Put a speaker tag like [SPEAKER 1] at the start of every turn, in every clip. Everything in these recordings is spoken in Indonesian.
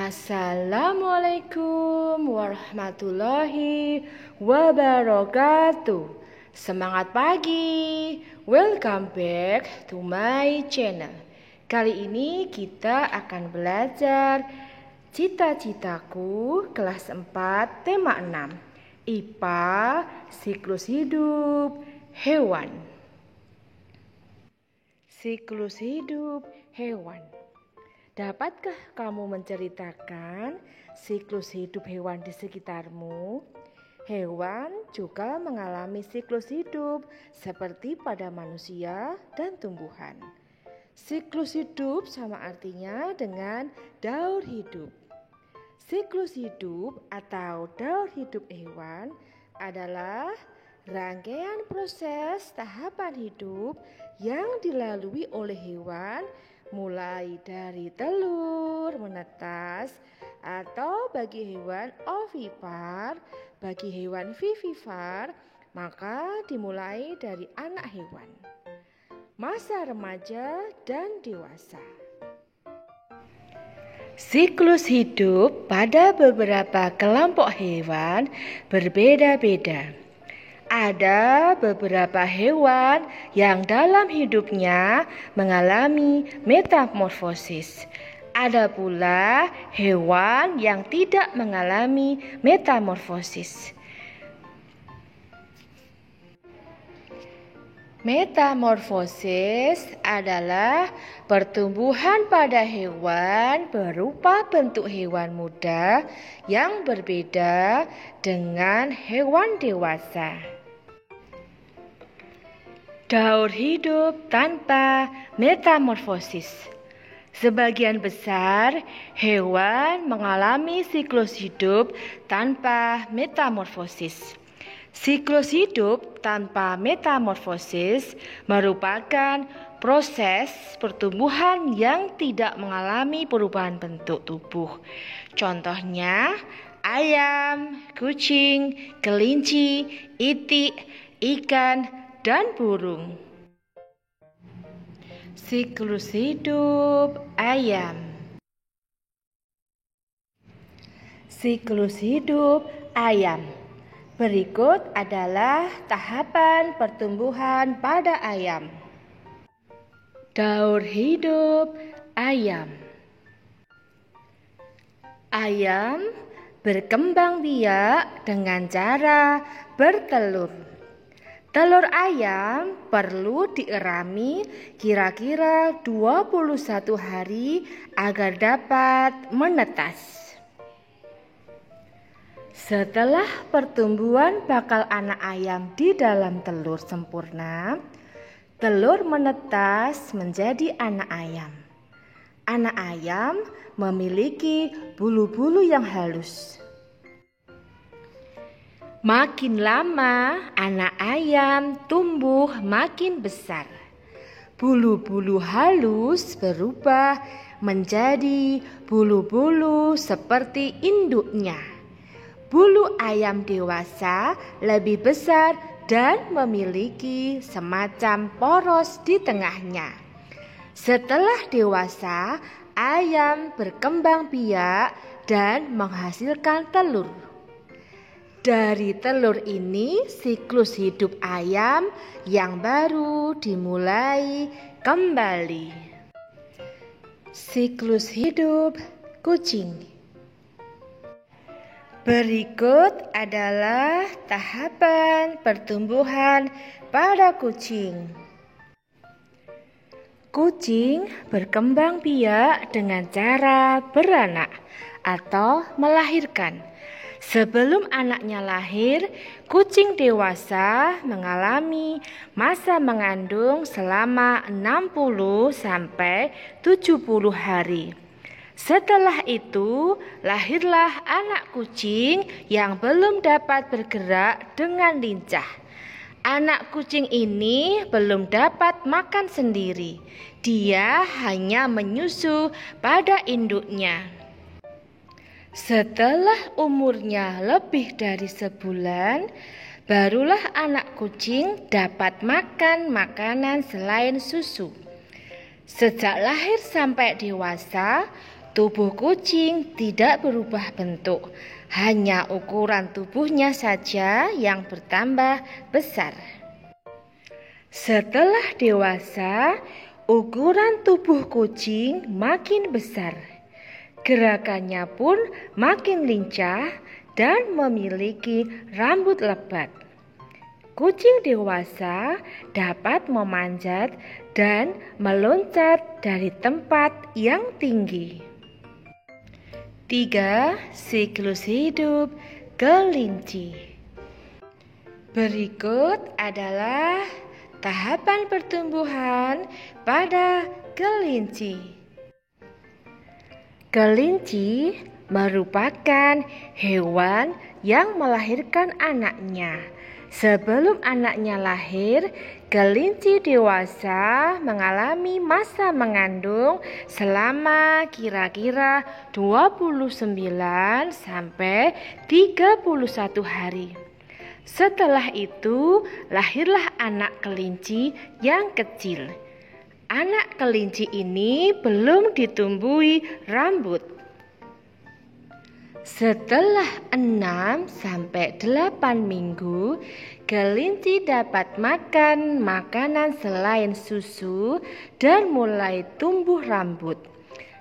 [SPEAKER 1] Assalamualaikum warahmatullahi wabarakatuh. Semangat pagi. Welcome back to my channel. Kali ini kita akan belajar Cita-citaku kelas 4 tema 6 IPA siklus hidup hewan. Siklus hidup hewan. Dapatkah kamu menceritakan siklus hidup hewan di sekitarmu? Hewan juga mengalami siklus hidup seperti pada manusia dan tumbuhan. Siklus hidup sama artinya dengan daur hidup. Siklus hidup atau daur hidup hewan adalah rangkaian proses tahapan hidup yang dilalui oleh hewan mulai dari telur, menetas, atau bagi hewan ovipar, bagi hewan vivipar, maka dimulai dari anak hewan, masa remaja dan dewasa. Siklus hidup pada beberapa kelompok hewan berbeda-beda. Ada beberapa hewan yang dalam hidupnya mengalami metamorfosis. Ada pula hewan yang tidak mengalami metamorfosis. Metamorfosis adalah pertumbuhan pada hewan berupa bentuk hewan muda yang berbeda dengan hewan dewasa. Daur hidup tanpa metamorfosis. Sebagian besar hewan mengalami siklus hidup tanpa metamorfosis. Siklus hidup tanpa metamorfosis merupakan proses pertumbuhan yang tidak mengalami perubahan bentuk tubuh. Contohnya ayam, kucing, kelinci, itik, ikan, dan burung. Siklus hidup ayam. Siklus hidup ayam. Berikut adalah tahapan pertumbuhan pada ayam. Daur hidup ayam. Ayam berkembang biak dengan cara bertelur. Telur ayam perlu dierami kira-kira 21 hari agar dapat menetas. Setelah pertumbuhan bakal anak ayam di dalam telur sempurna, telur menetas menjadi anak ayam. Anak ayam memiliki bulu-bulu yang halus. Makin lama anak ayam tumbuh makin besar. Bulu-bulu halus berubah menjadi bulu-bulu seperti induknya. Bulu ayam dewasa lebih besar dan memiliki semacam poros di tengahnya. Setelah dewasa, ayam berkembang biak dan menghasilkan telur. Dari telur ini, siklus hidup ayam yang baru dimulai kembali. Siklus hidup kucing. Berikut adalah tahapan pertumbuhan pada kucing. Kucing berkembang biak dengan cara beranak atau melahirkan. Sebelum anaknya lahir, kucing dewasa mengalami masa mengandung selama 60 sampai 70 hari. Setelah itu, lahirlah anak kucing yang belum dapat bergerak dengan lincah. Anak kucing ini belum dapat makan sendiri. Dia hanya menyusu pada induknya. Setelah umurnya lebih dari sebulan, barulah anak kucing dapat makan makanan selain susu. Sejak lahir sampai dewasa, Tubuh kucing tidak berubah bentuk, hanya ukuran tubuhnya saja yang bertambah besar. Setelah dewasa, ukuran tubuh kucing makin besar. Gerakannya pun makin lincah dan memiliki rambut lebat. Kucing dewasa dapat memanjat dan meloncat dari tempat yang tinggi. 3. Siklus hidup kelinci. Berikut adalah tahapan pertumbuhan pada kelinci. Kelinci merupakan hewan yang melahirkan anaknya. Sebelum anaknya lahir, kelinci dewasa mengalami masa mengandung selama kira-kira 29 sampai 31 hari. Setelah itu, lahirlah anak kelinci yang kecil. Anak kelinci ini belum ditumbuhi rambut. Setelah 6 sampai 8 minggu, kelinci dapat makan makanan selain susu dan mulai tumbuh rambut.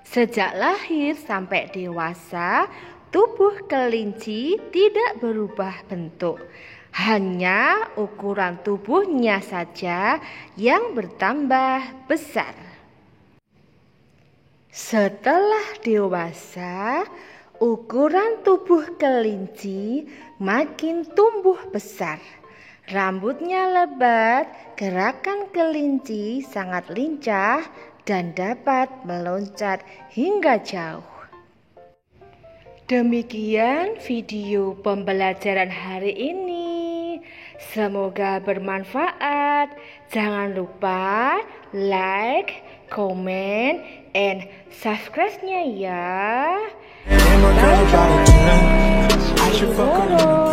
[SPEAKER 1] Sejak lahir sampai dewasa, tubuh kelinci tidak berubah bentuk. Hanya ukuran tubuhnya saja yang bertambah besar. Setelah dewasa, ukuran tubuh kelinci makin tumbuh besar. Rambutnya lebat, gerakan kelinci sangat lincah dan dapat meloncat hingga jauh. Demikian video pembelajaran hari ini. Semoga bermanfaat. Jangan lupa like, comment, and subscribe-nya ya.
[SPEAKER 2] And my girl about a 10. I should fuck her.